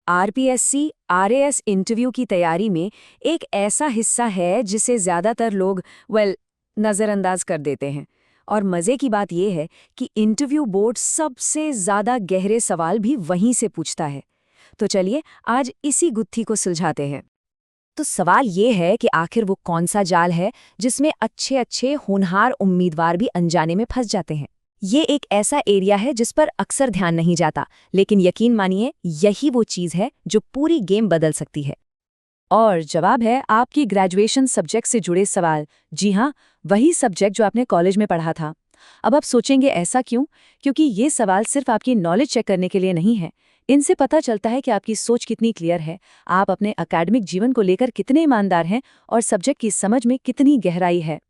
RPSC RAS interview की तैयारी में एक ऐसा हिस्सा है जिसे ज़्यादातर लोग नज़रअंदाज कर देते हैं। और मज़े की बात यह है कि इंटरव्यू बोर्ड सबसे ज़्यादा गहरे सवाल भी वहीं से पूछता है। तो चलिए आज इसी गुत्थी को सुलझाते हैं। तो सवाल ये है कि आखिर वो कौन सा जाल है जिसमें अच्छे अच्छे होनहार उम्मीदवार भी अनजाने में फंस जाते हैं। ये एक ऐसा एरिया है जिस पर अक्सर ध्यान नहीं जाता, लेकिन यकीन मानिए यही वो चीज़ है जो पूरी गेम बदल सकती है। और जवाब है आपकी ग्रेजुएशन सब्जेक्ट से जुड़े सवाल। जी हाँ, वही सब्जेक्ट जो आपने कॉलेज में पढ़ा था। अब आप सोचेंगे ऐसा क्यों? क्योंकि ये सवाल सिर्फ आपकी नॉलेज चेक करने के लिए नहीं है। इनसे पता चलता है कि आपकी सोच कितनी क्लियर है, आप अपने एकेडमिक जीवन को लेकर कितने ईमानदार हैं और सब्जेक्ट की समझ में कितनी गहराई है।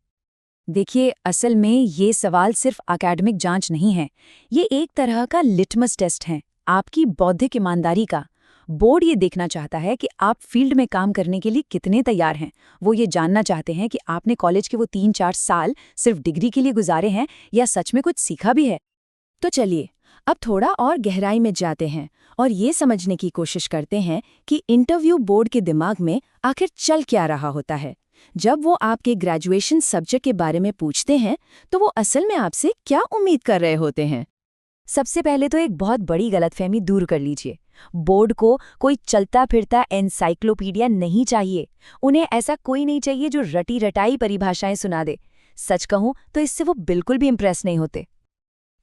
देखिए, असल में ये सवाल सिर्फ एकेडमिक जांच नहीं है, ये एक तरह का लिटमस टेस्ट है आपकी बौद्धिक ईमानदारी का। बोर्ड ये देखना चाहता है कि आप फील्ड में काम करने के लिए कितने तैयार हैं। वो ये जानना चाहते हैं कि आपने कॉलेज के वो 3-4 साल सिर्फ डिग्री के लिए गुजारे हैं या सच में कुछ सीखा भी है। तो चलिए अब थोड़ा और गहराई में जाते हैं और ये समझने की कोशिश करते हैं कि इंटरव्यू बोर्ड के दिमाग में आखिर चल क्या रहा होता है। जब वो आपके ग्रेजुएशन सब्जेक्ट के बारे में पूछते हैं तो वो असल में आपसे क्या उम्मीद कर रहे होते हैं। सबसे पहले तो एक बहुत बड़ी गलतफहमी दूर कर लीजिए। बोर्ड को कोई चलता फिरता एनसाइक्लोपीडिया नहीं चाहिए। उन्हें ऐसा कोई नहीं चाहिए जो रटी रटाई परिभाषाएं सुना दे। सच कहूं तो इससे वो बिल्कुल भी इम्प्रेस नहीं होते।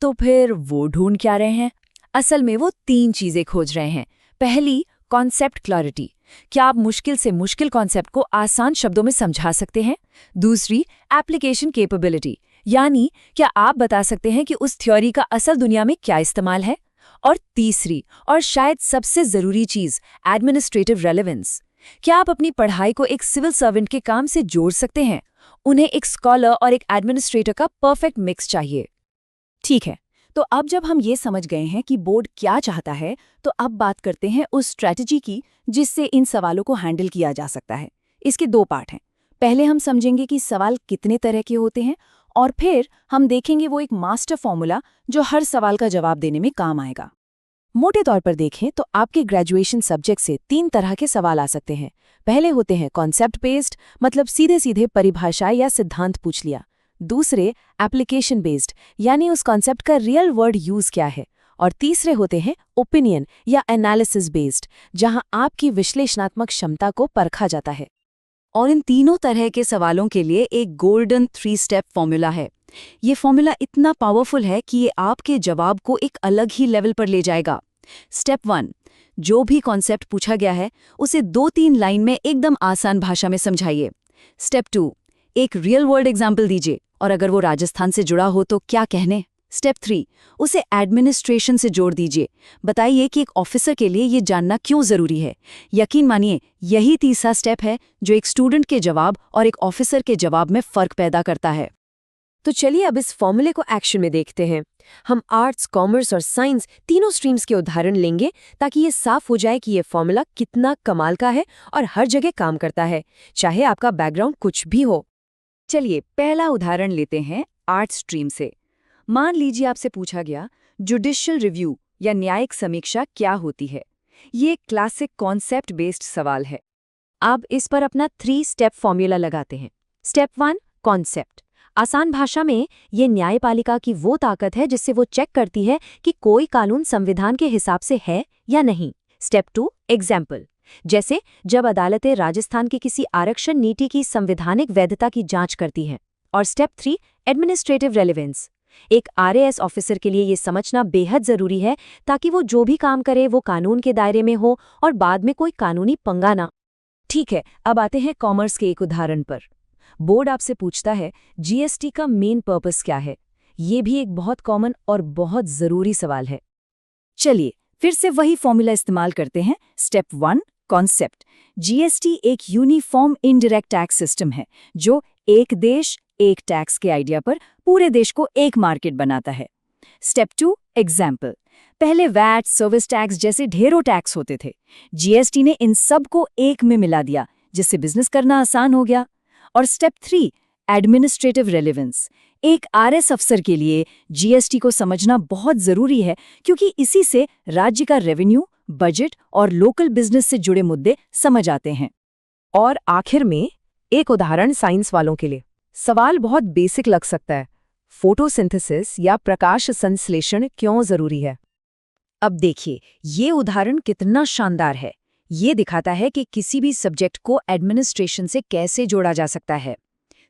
तो फिर वो ढूंढ क्या रहे हैं? असल में वो 3 चीजें खोज रहे हैं। पहली, कॉन्सेप्ट क्लैरिटी। क्या आप मुश्किल से मुश्किल कॉन्सेप्ट को आसान शब्दों में समझा सकते हैं? दूसरी, एप्लीकेशन कैपेबिलिटी, यानी क्या आप बता सकते हैं कि उस थ्योरी का असल दुनिया में क्या इस्तेमाल है? और तीसरी और शायद सबसे जरूरी चीज, एडमिनिस्ट्रेटिव रेलेवेंस। क्या आप अपनी पढ़ाई को एक सिविल सर्वेंट के काम से जोड़ सकते हैं? उन्हें एक स्कॉलर और एक एडमिनिस्ट्रेटर का परफेक्ट मिक्स चाहिए। ठीक है, तो अब जब हम ये समझ गए हैं कि बोर्ड क्या चाहता है, तो अब बात करते हैं उस स्ट्रैटेजी की जिससे इन सवालों को हैंडल किया जा सकता है। इसके 2 पार्ट हैं। पहले हम समझेंगे कि सवाल कितने तरह के होते हैं और फिर हम देखेंगे वो एक मास्टर फॉर्मूला जो हर सवाल का जवाब देने में काम आएगा। मोटे तौर पर देखें तो आपके ग्रेजुएशन सब्जेक्ट से 3 तरह के सवाल आ सकते हैं। पहले होते हैं कॉन्सेप्ट बेस्ड, मतलब सीधे सीधे परिभाषा या सिद्धांत पूछ लिया। दूसरे एप्लीकेशन बेस्ड, यानी उस कॉन्सेप्ट का रियल वर्ल्ड यूज क्या है। और तीसरे होते हैं ओपिनियन या एनालिसिस बेस्ड, जहां आपकी विश्लेषणात्मक क्षमता को परखा जाता है। और इन तीनों तरह के सवालों के लिए एक गोल्डन 3 स्टेप फॉर्मूला है। ये फॉर्मूला इतना पावरफुल है कि ये आपके जवाब को एक अलग ही लेवल पर ले जाएगा। स्टेप 1, जो भी कॉन्सेप्ट पूछा गया है उसे 2-3 लाइन में एकदम आसान भाषा में समझाइए। स्टेप 2, एक रियल वर्ल्ड एग्जाम्पल दीजिए और अगर वो राजस्थान से जुड़ा हो तो क्या कहने। स्टेप 3, उसे एडमिनिस्ट्रेशन से जोड़ दीजिए। बताइए कि एक ऑफिसर के लिए ये जानना क्यों जरूरी है। यकीन मानिए यही तीसरा स्टेप है जो एक स्टूडेंट के जवाब और एक ऑफिसर के जवाब में फर्क पैदा करता है। तो चलिए अब इस फॉर्मूले को एक्शन में देखते हैं। हम आर्ट्स, कॉमर्स और साइंस तीनों स्ट्रीम्स के उदाहरण लेंगे ताकि ये साफ हो जाए कि ये फॉर्मूला कितना कमाल का है और हर जगह काम करता है, चाहे आपका बैकग्राउंड कुछ भी हो। चलिए पहला उदाहरण लेते हैं आर्ट्स स्ट्रीम से। मान लीजिए आपसे पूछा गया जुडिशियल रिव्यू या न्यायिक समीक्षा क्या होती है। ये एक क्लासिक कॉन्सेप्ट बेस्ड सवाल है। अब इस पर अपना 3 स्टेप फॉर्मूला लगाते हैं। Step 1, concept. आसान भाषा में ये न्यायपालिका की वो ताकत है जिससे वो चेक करती है कि कोई कानून संविधान के हिसाब से है या नहीं। Step 2, example. जैसे जब अदालतें राजस्थान की किसी आरक्षण नीति की संवैधानिक वैधता की जांच करती हैं। और स्टेप 3, एडमिनिस्ट्रेटिव रेलेवेंस। एक आरएएस ऑफिसर के लिए ये समझना बेहद जरूरी है ताकि वो जो भी काम करे वो कानून के दायरे में हो और बाद में कोई कानूनी पंगा ना। ठीक है, अब आते हैं कॉमर्स के एक उदाहरण पर। बोर्ड आपसे पूछता है जीएसटी का मेन पर्पस क्या है। ये भी एक बहुत कॉमन और बहुत जरूरी सवाल है। चलिए फिर से वही फॉर्मूला इस्तेमाल करते हैं। Step 1, concept. जीएसटी एक यूनिफॉर्म इनडायरेक्ट टैक्स सिस्टम है जो एक देश एक टैक्स के आइडिया पर पूरे देश को एक मार्केट बनाता है। Step 2, example. पहले वैट, सर्विस टैक्स जैसे ढेरों टैक्स होते थे। जीएसटी ने इन सब को एक में मिला दिया जिससे बिजनेस करना आसान हो गया। और स्टेप 3, एडमिनिस्ट्रेटिव रेलेवेंस। एक आरएस अफसर के लिए जीएसटी को समझना बहुत जरूरी है क्योंकि इसी से राज्य का रेवेन्यू, बजट और लोकल बिजनेस से जुड़े मुद्दे समझ आते हैं। और आखिर में एक उदाहरण साइंस वालों के लिए। सवाल बहुत बेसिक लग सकता है, फोटोसिंथेसिस या प्रकाश संश्लेषण क्यों जरूरी है? अब देखिए, ये उदाहरण कितना शानदार है। ये दिखाता है कि किसी भी सब्जेक्ट को एडमिनिस्ट्रेशन से कैसे जोड़ा जा सकता है।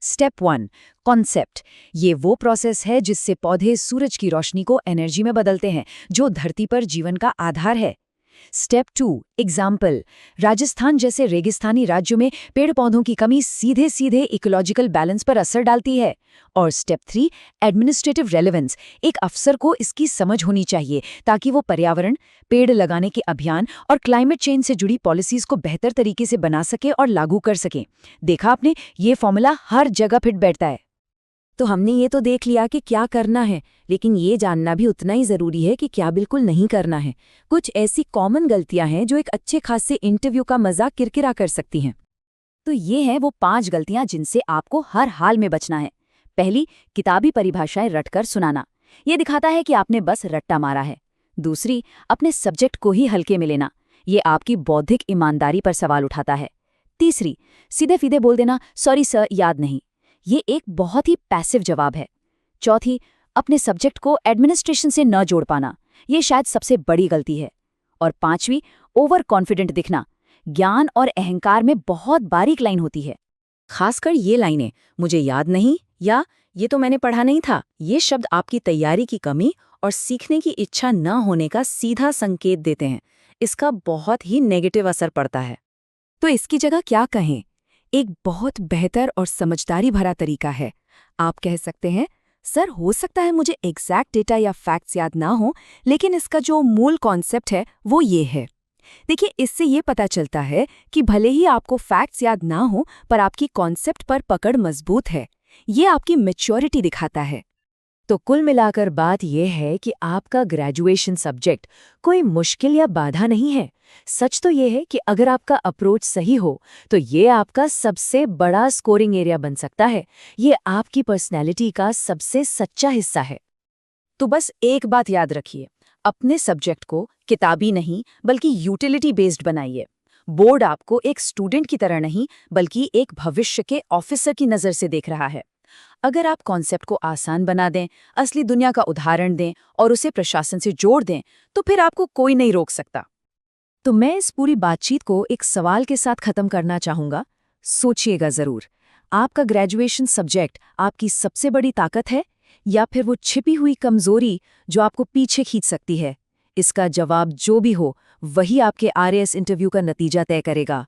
Step 1, concept. ये वो प्रोसेस है जिससे पौधे सूरज की रोशनी को एनर्जी में बदलते हैं, जो धरती पर जीवन का आधार है। Step 2, example. राजस्थान जैसे रेगिस्तानी राज्यों में पेड़ पौधों की कमी सीधे सीधे इकोलॉजिकल बैलेंस पर असर डालती है। और स्टेप 3, एडमिनिस्ट्रेटिव रेलेवेंस। एक अफसर को इसकी समझ होनी चाहिए ताकि वो पर्यावरण, पेड़ लगाने के अभियान और क्लाइमेट चेंज से जुड़ी पॉलिसीज को बेहतर तरीके से बना सके और लागू कर सके। देखा आपने, ये फॉर्मूला हर जगह फिट बैठता है। तो हमने ये तो देख लिया कि क्या करना है, लेकिन ये जानना भी उतना ही जरूरी है कि क्या बिल्कुल नहीं करना है। कुछ ऐसी कॉमन गलतियां हैं जो एक अच्छे खासे इंटरव्यू का मजा किरकिरा कर सकती हैं। तो ये हैं वो 5 गलतियां जिनसे आपको हर हाल में बचना है। पहली, किताबी परिभाषाएं रटकर सुनाना। ये दिखाता है कि आपने बस रट्टा मारा है। दूसरी, अपने सब्जेक्ट को ही हल्के में लेना। ये आपकी बौद्धिक ईमानदारी पर सवाल उठाता है। तीसरी, सीधे फीधे बोल देना, सॉरी सर, याद नहीं। ये एक बहुत ही पैसिव जवाब है। चौथी, अपने सब्जेक्ट को एडमिनिस्ट्रेशन से न जोड़ पाना। ये शायद सबसे बड़ी गलती है। और पांचवी, ओवर कॉन्फिडेंट दिखना। ज्ञान और अहंकार में बहुत बारीक लाइन होती है। खासकर ये लाइनें, मुझे याद नहीं या ये तो मैंने पढ़ा नहीं था, ये शब्द आपकी तैयारी की कमी और सीखने की इच्छा न होने का सीधा संकेत देते हैं। इसका बहुत ही नेगेटिव असर पड़ता है। तो इसकी जगह क्या कहें? एक बहुत बेहतर और समझदारी भरा तरीका है। आप कह सकते हैं, सर हो सकता है मुझे एग्जैक्ट डेटा या फैक्ट्स याद ना हो, लेकिन इसका जो मूल कॉन्सेप्ट है वो ये है। देखिए, इससे ये पता चलता है कि भले ही आपको फैक्ट्स याद ना हो, पर आपकी कॉन्सेप्ट पर पकड़ मजबूत है। ये आपकी मैच्योरिटी दिखाता है। तो कुल मिलाकर बात यह है कि आपका ग्रेजुएशन सब्जेक्ट कोई मुश्किल या बाधा नहीं है। सच तो यह है कि अगर आपका अप्रोच सही हो तो ये आपका सबसे बड़ा स्कोरिंग एरिया बन सकता है। ये आपकी पर्सनैलिटी का सबसे सच्चा हिस्सा है। तो बस एक बात याद रखिए, अपने सब्जेक्ट को किताबी नहीं बल्कि यूटिलिटी बेस्ड बनाइए। बोर्ड आपको एक स्टूडेंट की तरह नहीं बल्कि एक भविष्य के ऑफिसर की नज़र से देख रहा है। अगर आप कॉन्सेप्ट को आसान बना दें, असली दुनिया का उदाहरण दें और उसे प्रशासन से जोड़ दें, तो फिर आपको कोई नहीं रोक सकता। तो मैं इस पूरी बातचीत को एक सवाल के साथ खत्म करना चाहूंगा। सोचिएगा जरूर, आपका ग्रेजुएशन सब्जेक्ट आपकी सबसे बड़ी ताकत है या फिर वो छिपी हुई कमजोरी जो आपको पीछे खींच सकती है? इसका जवाब जो भी हो, वही आपके आरएएस इंटरव्यू का नतीजा तय करेगा।